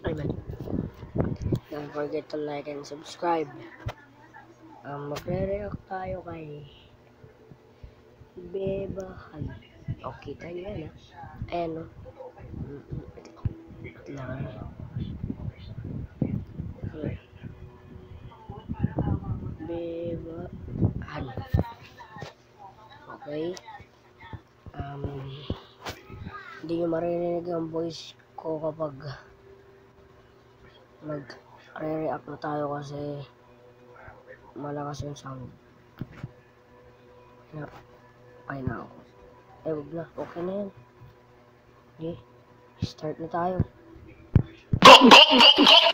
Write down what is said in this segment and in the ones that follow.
Amen. Don't forget to like and subscribe. Magre-react tayo kay Bebahan. Okay, tayo yan Ayan o. Ito lang Bebahan. Okay. Hindi nyo maririnig ang voice ko kapag mag-react na tayo kasi malakas yung sound. Okay na ako. Wag na. Okay na yan. Okay. Start na tayo. Oh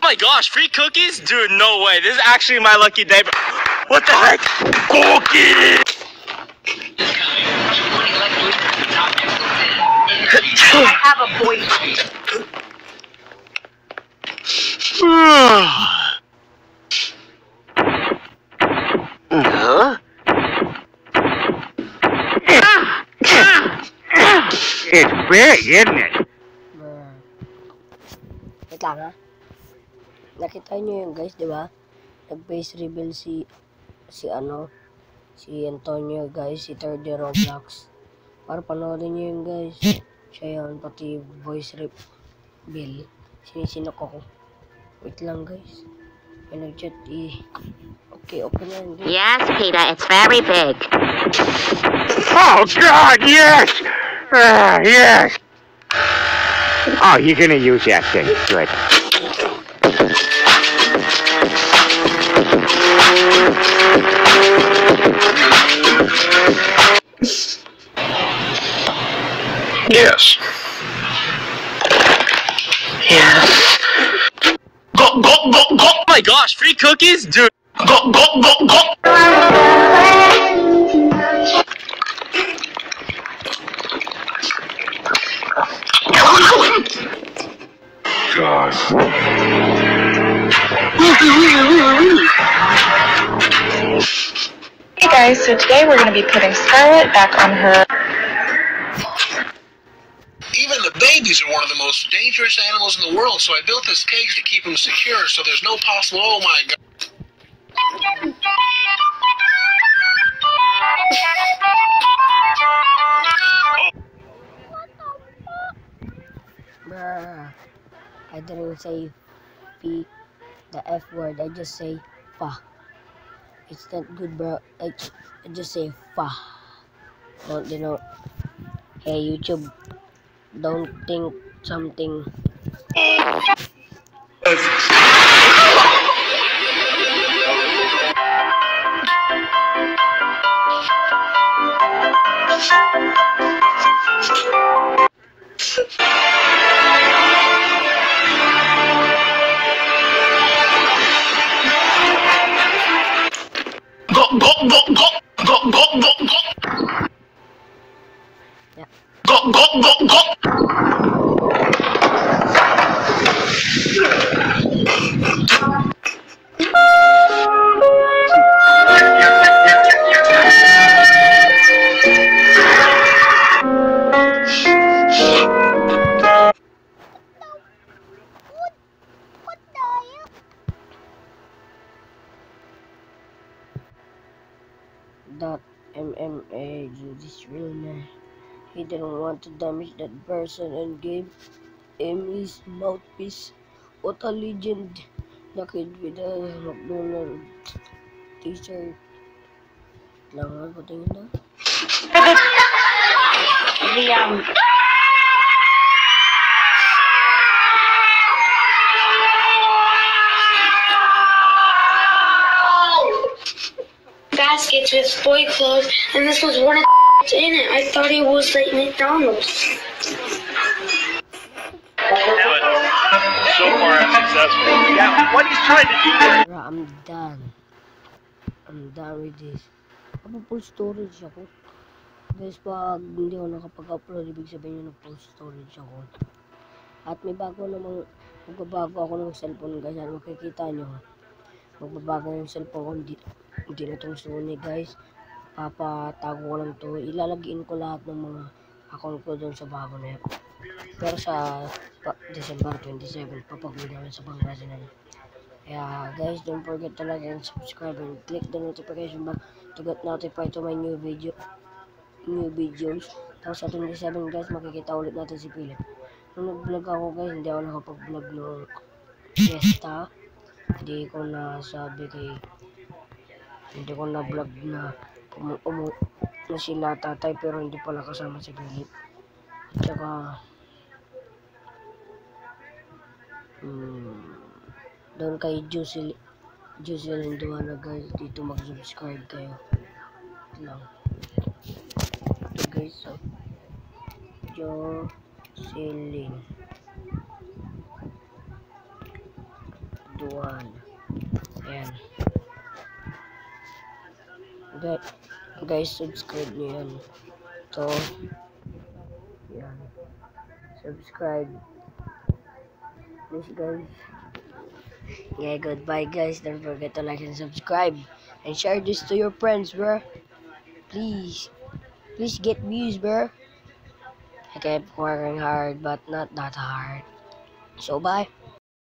my gosh, free cookies? Dude, no way. This is actually my lucky day. What the heck? Cookies! I have a boyfriend. Huh? It's big, isn't it? Wait lang Nakita nyo yun guys, di ba? Nag-face reveal si Antonio guys, si 3D Roblox. Para panoorin nyo yun guys. Siya yun, pati voice reveal. Sinisinok ako. Wait lang guys. May nag-chat Okay, open na yun guys. Yes, Peter, it's very big. Oh God, yes! Yes! Oh, you're gonna use that thing. Good. Yes. Yes. Go! Oh my gosh, free cookies? Dude. Go! God. Hey guys, so today we're going to be putting Scarlett back on her. Even the babies are one of the most dangerous animals in the world, so I built this cage to keep them secure so there's no possible... Oh my God. Bruh. I didn't say the F word, I just say fa. It's not good, bro. I just say fa. Don't you know? Hey YouTube, don't think something. Yeah. Go! That MMA Judy's real man. He didn't want to damage that person and gave him his mouthpiece. What a legend! The kid with the McDonald t-shirt. Lang patingin na. Baskets with boy clothes, and this was one of the in it. I thought it was like McDonald's. But so far unsuccessful. Yeah, what he's trying to do there. Bro, I'm done with this. Full storage ako. Guys, pag hindi ako nakapag-upload, ibig sabihin yun full storage ako. At may magbabago ako ng cellphone guys. Ano makikita nyo? Magbabago yung cellphone ko. Hindi na itong Sony guys. Papatago ko lang to. Ilalagin ko lahat ng mga account ko doon sa bago na yun. Pero sa December 27, papag-uwi namin sa Pangasinan. Kaya guys, don't forget to like and subscribe and click the notification bell to get notified to my new videos. Tapos sa 27 guys, makikita ulit natin si Philip. Nung nag-vlog ako guys, hindi ako nakapag-vlog noong fiesta. Hindi ko na-vlog na na sila tatay, pero hindi pala kasama si Philip. Tsaka doon kay Jocelyn Duana guys, dito mag-subscribe kayo. Ito lang. Ito guys, so Jocelyn Duana. Ayan. Guys, subscribe nyo yan. So, yan. Subscribe. Please guys. Yeah, goodbye guys. Don't forget to like and subscribe. And share this to your friends, bro. Please. Please get views, bro. I kept working hard, but not that hard. So, bye.